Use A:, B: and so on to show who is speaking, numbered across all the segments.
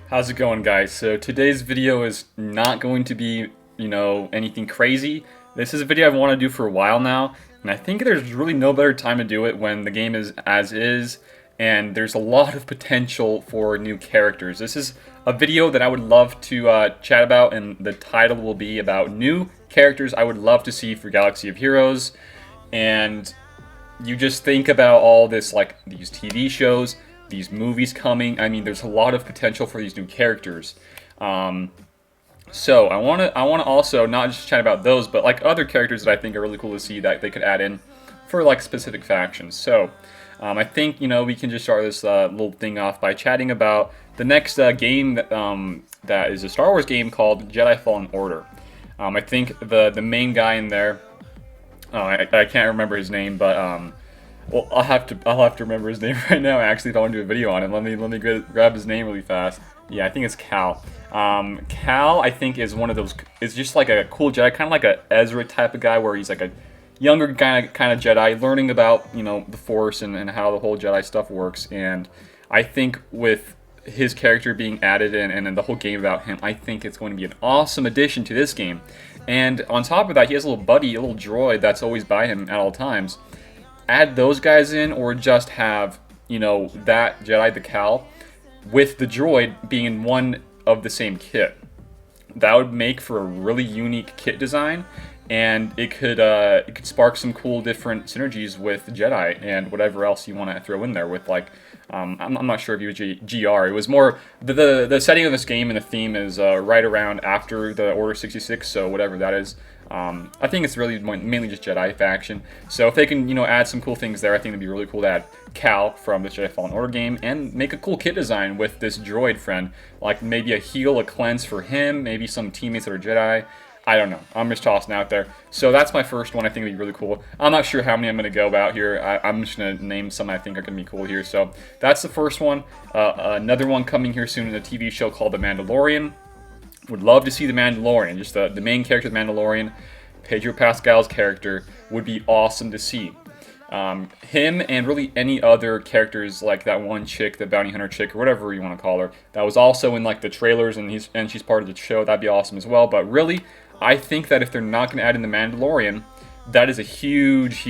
A: How's it going, guys? So today's video is not going to be, anything crazy. This is a video I've wanted to do for a while now, and I think there's really no better time to do it when the game is as is, and there's a lot of potential for new characters. This is a video that I would love to chat about, and the title will be about new characters I would love to see for Galaxy of Heroes. And you just think about all this, like these TV shows, these movies coming. I mean, there's a lot of potential for these new characters. So I want to also not just chat about those, but like other characters that I think are really cool to see that they could add in for like specific factions. So I think we can just start this little thing off by chatting about the next game that is a Star Wars game called Jedi Fallen Order. I think the main guy in there, I can't remember his name, but well, I'll have to remember his name right now. Actually, if I want to do a video on it, let me grab his name really fast. Yeah, I think it's Cal. Cal, I think, is one of those. Is just like a cool Jedi, kind of like a Ezra type of guy, where he's like a younger guy, kind of Jedi, learning about the Force and how the whole Jedi stuff works. And I think with his character being added in and then the whole game about him, I think it's going to be an awesome addition to this game. And on top of that, he has a little buddy, a little droid that's always by him at all times. Add those guys in, or just have that Jedi, the Cal, with the droid being in one of the same kit. That would make for a really unique kit design, and it could spark some cool different synergies with Jedi and whatever else you want to throw in there with, like I'm not sure if you was GR. It was more the setting of this game and the theme is right around after the Order 66, so whatever that is. I think it's really mainly just Jedi faction. So if they can add some cool things there, I think it'd be really cool to add Cal from the Jedi Fallen Order game and make a cool kit design with this droid friend, like maybe a heal, a cleanse for him, maybe some teammates that are Jedi. I don't know. I'm just tossing out there. So that's my first one. I think it'd be really cool. I'm not sure how many I'm going to go about here. I'm just going to name some I think are going to be cool here. So that's the first one. Another one coming here soon in a TV show called The Mandalorian. Would love to see The Mandalorian. Just the main character of The Mandalorian, Pedro Pascal's character, would be awesome to see. Him and really any other characters, like that one chick, the bounty hunter chick, or whatever you want to call her, that was also in like the trailers and she's part of the show. That'd be awesome as well. But really, I think that if they're not going to add in the Mandalorian, that is a huge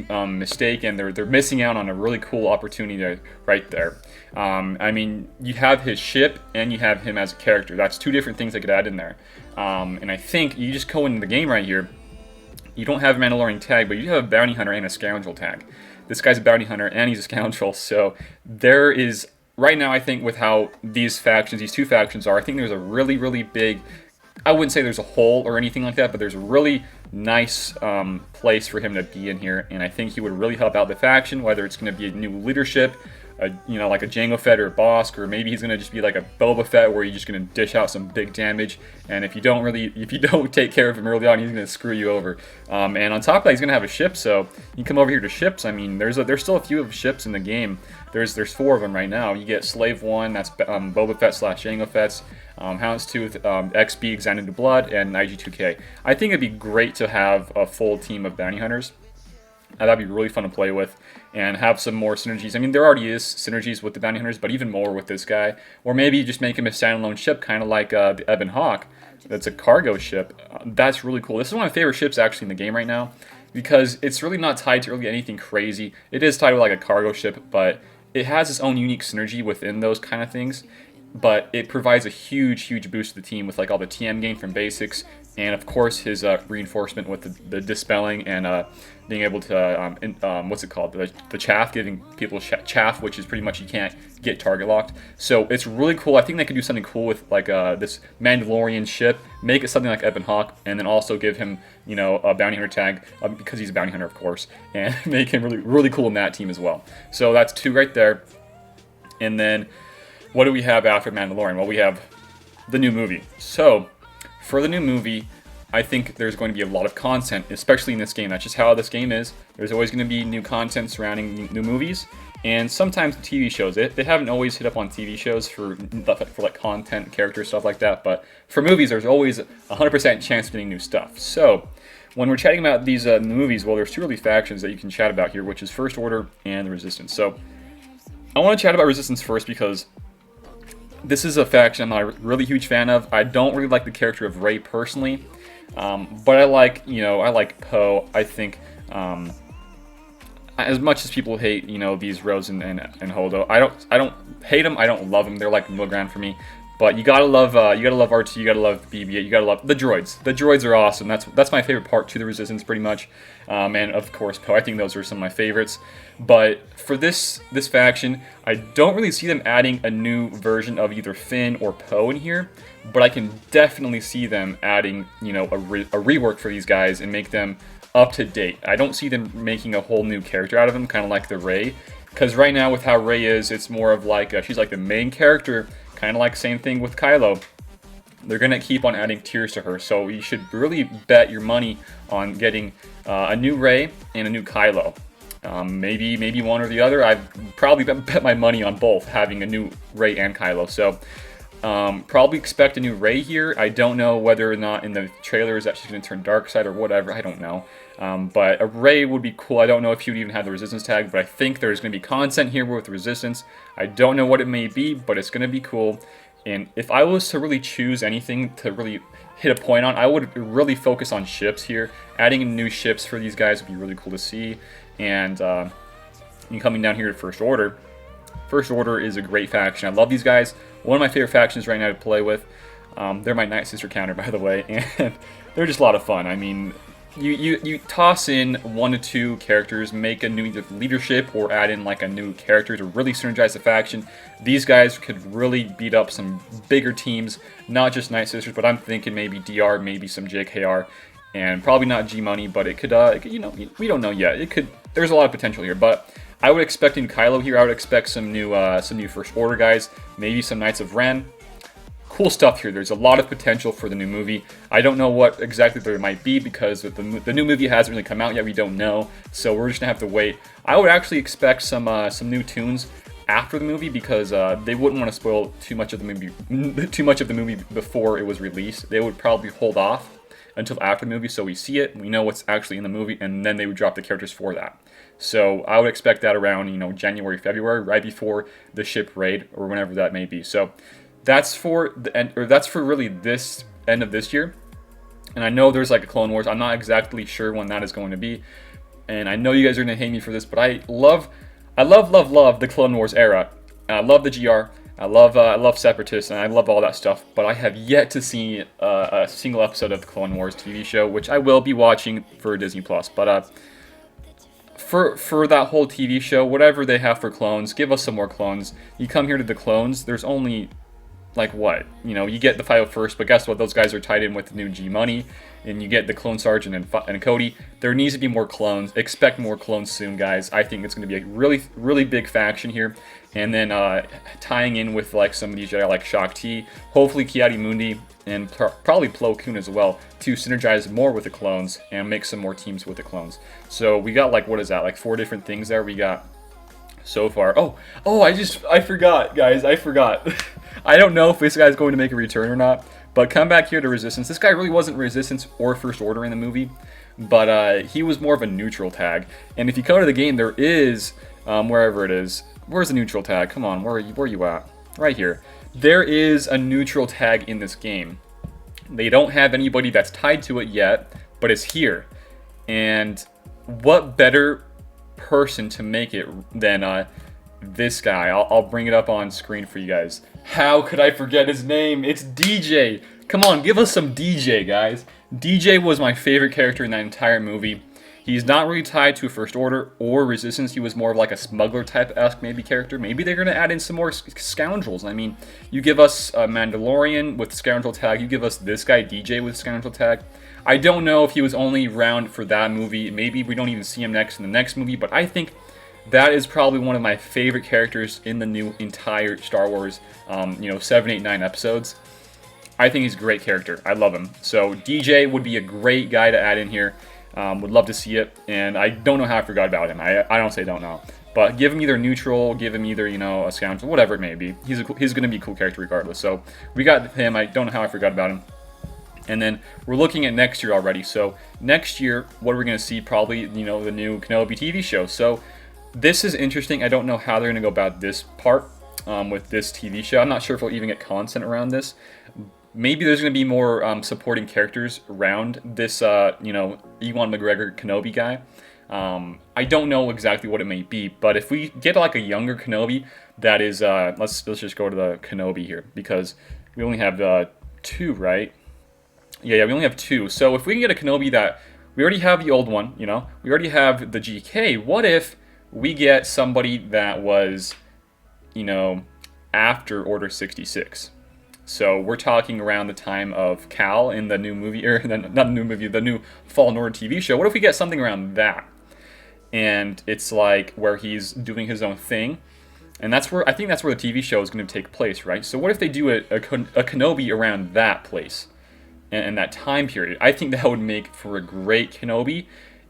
A: mistake, and they're missing out on a really cool opportunity right there. I mean, you have his ship and you have him as a character. That's two different things they could add in there. And I think you just go into the game right here. You don't have a Mandalorian tag, but you have a bounty hunter and a scoundrel tag. This guy's a bounty hunter and he's a scoundrel. So there is right now, I think, with how these two factions are, I think there's a really big. I wouldn't say there's a hole or anything like that, but there's a really nice place for him to be in here, and I think he would really help out the faction, whether it's going to be a new leadership, like a Jango Fett or a Bosk, or maybe he's going to just be like a Boba Fett where you're just going to dish out some big damage, and if you don't take care of him early on, he's going to screw you over. And on top of that, he's going to have a ship, so you come over here to ships. I mean, there's still a few of ships in the game. There's 4 of them right now. You get Slave 1, that's Boba Fett / Jango Fett's. Houndstooth, XB, Xanadu Blood, and IG2K. I think it'd be great to have a full team of bounty hunters. That'd be really fun to play with and have some more synergies. I mean, there already is synergies with the bounty hunters, but even more with this guy. Or maybe just make him a standalone ship, kind of like the Ebon Hawk. That's a cargo ship. That's really cool. This is one of my favorite ships actually in the game right now, because it's really not tied to really anything crazy. It is tied to like a cargo ship, but it has its own unique synergy within those kind of things. But it provides a huge boost to the team with like all the TM gain from basics, and of course his reinforcement with the dispelling and being able to what's it called, the chaff, giving people chaff, which is pretty much you can't get target locked. So it's really cool. I think they could do something cool with like this Mandalorian ship, make it something like Ebon Hawk, and then also give him a bounty hunter tag because he's a bounty hunter, of course, and make him really cool in that team as well. So that's 2 right there, and then. What do we have after Mandalorian? Well, we have the new movie. So, for the new movie, I think there's going to be a lot of content, especially in this game. That's just how this game is. There's always going to be new content surrounding new movies, and sometimes TV shows. They haven't always hit up on TV shows for like content, character stuff like that, but for movies, there's always a 100% chance of getting new stuff. So, when we're chatting about these movies, well, there's 2 really factions that you can chat about here, which is First Order and the Resistance. So, I want to chat about Resistance first because this is a faction I'm not a really huge fan of. I don't really like the character of Rey personally, but I like Poe. I think as much as people hate these Rose and Holdo, I don't hate them. I don't love them. They're like middle ground for me. But you gotta love R2, you gotta love BB-8, you gotta love the droids. The droids are awesome. That's my favorite part to the Resistance, pretty much. And of course Poe. I think those are some of my favorites. But for this faction, I don't really see them adding a new version of either Finn or Poe in here. But I can definitely see them adding a rework for these guys and make them up to date. I don't see them making a whole new character out of them, kind of like the Rey. Because right now with how Rey is, it's more of like she's like the main character. Kind of like same thing with Kylo. They're going to keep on adding tiers to her, so you should really bet your money on getting a new Rey and a new Kylo. Maybe one or the other. I've probably bet my money on both, having a new Rey and Kylo. So probably expect a new Rey here. I don't know whether or not in the trailers that she's going to turn dark side or whatever. I don't know. But a Rey would be cool. I don't know if she would even have the Resistance tag, but I think there's going to be content here with Resistance. I don't know what it may be, but it's going to be cool. And if I was to really choose anything to really hit a point on, I would really focus on ships here. Adding in new ships for these guys would be really cool to see. And coming down here to First Order. First Order is a great faction. I love these guys. One of my favorite factions right now to play with. They're my Night Sister counter, by the way, and they're just a lot of fun. I mean, you toss in 1 to 2 characters, make a new either leadership or add in like a new character to really synergize the faction. These guys could really beat up some bigger teams, not just Night Sisters, but I'm thinking maybe DR, maybe some JKR, and probably not G Money, but it could, we don't know yet. It could. There's a lot of potential here, but I would expect in Kylo here, I would expect some new First Order guys, maybe some Knights of Ren. Cool stuff here. There's a lot of potential for the new movie. I don't know what exactly there might be because the new movie hasn't really come out yet. We don't know, so we're just gonna have to wait. I would actually expect some new Toons after the movie because they wouldn't want to spoil too much of the movie before it was released. They would probably hold off until after the movie so we see it, we know what's actually in the movie, and then they would drop the characters for that. So I would expect that around January, February, right before the ship raid or whenever that may be. So that's for the end, or that's for really this end of this year. And I know there's like a Clone Wars. I'm not exactly sure when that is going to be. And I know you guys are gonna hate me for this, but I love the Clone Wars era. I love the GR. I love Separatists, and I love all that stuff. But I have yet to see a single episode of the Clone Wars TV show, which I will be watching for Disney Plus. But for that whole TV show, whatever they have for clones, give us some more clones. You come here to the clones. There's only like what? You get the 501st, but guess what? Those guys are tied in with new G Money, and you get the Clone Sergeant and Cody. There needs to be more clones. Expect more clones soon, guys. I think it's going to be a really, really big faction here. And then tying in with like some of these Jedi like Shaak Ti, hopefully Ki-Adi-Mundi, and probably Plo Koon as well, to synergize more with the clones and make some more teams with the clones. So we got like, what is that? Like 4 different things there we got so far. Oh, I forgot, guys. I forgot. I don't know if this guy's going to make a return or not, but come back here to Resistance. This guy really wasn't Resistance or First Order in the movie, but he was more of a neutral tag. And if you go to the game, there is, wherever it is, where's the neutral tag? Come on, where are you at? Right here. There is a neutral tag in this game. They don't have anybody that's tied to it yet, but it's here. And what better person to make it than this guy? I'll bring it up on screen for you guys. How could I forget his name? It's DJ. Come on, give us some DJ, guys. DJ was my favorite character in that entire movie. He's not really tied to First Order or Resistance. He was more of like a smuggler type-esque maybe character. Maybe they're going to add in some more scoundrels. I mean, you give us a Mandalorian with scoundrel tag. You give us this guy, DJ, with scoundrel tag. I don't know if he was only around for that movie. Maybe we don't even see him next in the next movie. But I think that is probably one of my favorite characters in the new entire Star Wars, 7, 8, 9 episodes. I think he's a great character. I love him. So DJ would be a great guy to add in here. Would love to see it, and I don't know how I forgot about him. I don't say don't know. But give him either neutral, give him either, a scoundrel, whatever it may be. He's going to be a cool character regardless. So we got him. I don't know how I forgot about him. And then we're looking at next year already. So next year, what are we going to see? Probably, the new Kenobi TV show. So this is interesting. I don't know how they're going to go about this part. with this TV show. I'm not sure if we'll even get content around this. Maybe there's going to be more supporting characters around this, you know, Ewan McGregor Kenobi guy. I don't know exactly what it may be, but if we get like a younger Kenobi that is, let's just go to the Kenobi here, because we only have 2, right? Yeah, we only have 2. So if we can get a Kenobi that, we already have the old one, you know, we already have the GK. What if we get somebody that was, you know, after Order 66? So we're talking around the time of Cal in the new movie, or not the new movie, the new Fallen Order TV show. What if we get something around that? And it's like where he's doing his own thing. And that's where, I think that's where the TV show is going to take place, right? So what if they do a Kenobi around that place and that time period? I think that would make for a great Kenobi.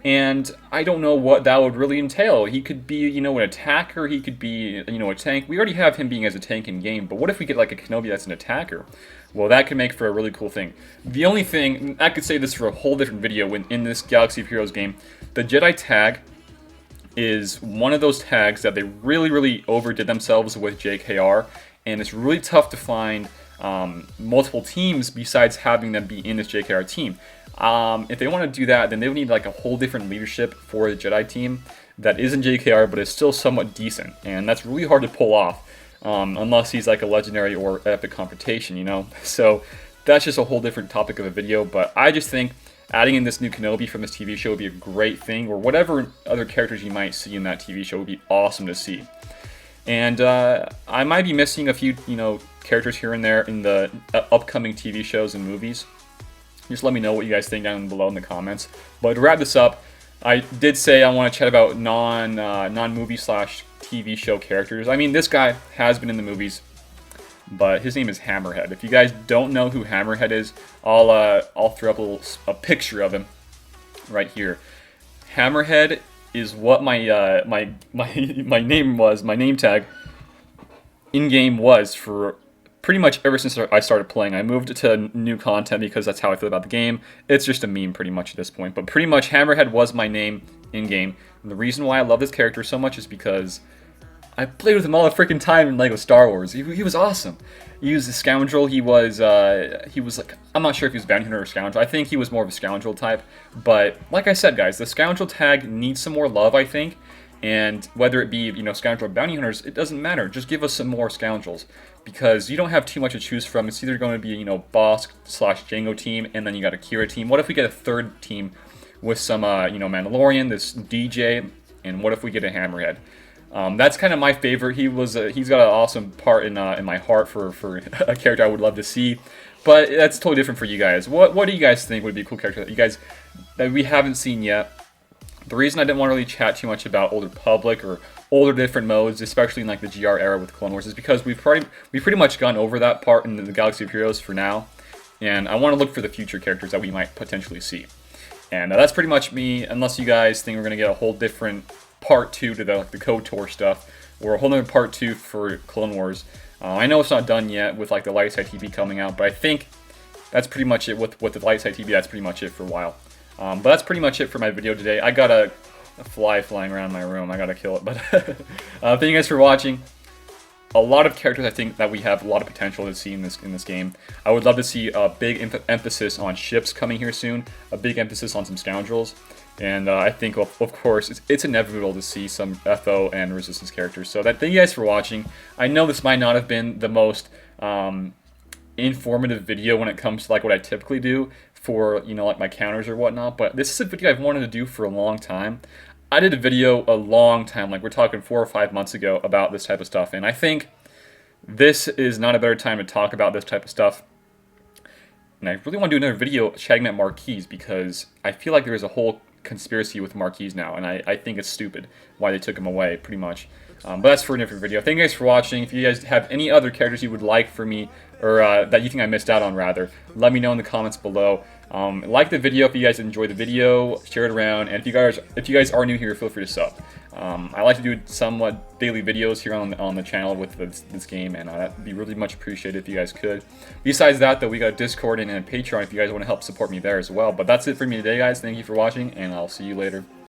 A: And I don't know what that would really entail. He could be, you know, an attacker. He could be, you know, a tank. We already have him being as a tank in game. But what if we get like a Kenobi that's an attacker? Well, that could make for a really cool thing. The only thing, I could say this for a whole different video when in this Galaxy of Heroes game, the Jedi tag is one of those tags that they really overdid themselves with JKR. And it's really tough to find multiple teams besides having them be in this JKR team. If they want to do that, then they would need like a whole different leadership for the Jedi team that isn't JKR, but is still somewhat decent, and that's really hard to pull off unless he's like a legendary or epic confrontation, you know. So that's just a whole different topic of a video. But I just think adding in this new Kenobi from this TV show would be a great thing, or whatever other characters you might see in that TV show would be awesome to see. And I might be missing a few, you know, characters here and there in the upcoming TV shows and movies. Just let me know what you guys think down below in the comments. But to wrap this up, I did say I want to chat about non-movie slash TV show characters. I mean, this guy has been in the movies, but his name is Hammerhead. If you guys don't know who Hammerhead is, I'll throw up a picture of him right here. Hammerhead is what my my name was, my name tag in game was for pretty much ever since I started playing. I moved to new content because that's how I feel about the game. It's just a meme pretty much at this point. But pretty much Hammerhead was my name in-game. And the reason why I love this character so much is because I played with him all the freaking time in LEGO Star Wars. He was awesome. He was a scoundrel. He was like, I'm not sure if he was bounty hunter or scoundrel. I think he was more of a scoundrel type. But like I said, guys, the scoundrel tag needs some more love, I think. And whether it be, you know, scoundrel or bounty hunters, it doesn't matter. Just give us some more scoundrels, because you don't have too much to choose from. It's either going to be, you know, Boss / Django team, and then you got a Kira team. What if we get a third team with some, you know, Mandalorian, this DJ, and what if we get a Hammerhead? That's kind of my favorite. He's got an awesome part in my heart for a character I would love to see. But that's totally different for you guys. What do you guys think would be a cool character that we haven't seen yet? The reason I didn't want to really chat too much about Old Republic or older different modes, especially in like the GR era with Clone Wars, is because we've pretty much gone over that part in the Galaxy of Heroes for now, and I want to look for the future characters that we might potentially see. And that's pretty much me, unless you guys think we're going to get a whole different part 2 to the KOTOR stuff, or a whole other part 2 for Clone Wars. I know it's not done yet with like the Light Side TV coming out, but I think that's pretty much it with the Light Side TV. That's pretty much it for a while. But that's pretty much it for my video today. I got a fly flying around my room. I gotta kill it. But thank you guys for watching. A lot of characters I think that we have a lot of potential to see in this game. I would love to see a big emphasis on ships coming here soon. A big emphasis on some scoundrels. And I think, of course, it's inevitable to see some FO and Resistance characters. So thank you guys for watching. I know this might not have been the most informative video when it comes to like what I typically do for, you know, like my counters or whatnot, but this is a video I've wanted to do for a long time. I did a video a long time, like we're talking 4 or 5 months ago, about this type of stuff, and I think this is not a better time to talk about this type of stuff. And I really want to do another video chatting about marquees, because I feel like there's a whole conspiracy with marquees now, and I think it's stupid why they took them away, pretty much. But that's for a different video. Thank you guys for watching. If you guys have any other characters you would like for me, or that you think I missed out on, rather, let me know in the comments below. Like the video if you guys enjoyed the video, share it around, and if you guys are new here, feel free to sub. I like to do somewhat daily videos here on the channel with this game, and that'd be really much appreciated if you guys could. Besides that, though, we got a Discord and a Patreon if you guys want to help support me there as well. But that's it for me today, guys. Thank you for watching, and I'll see you later.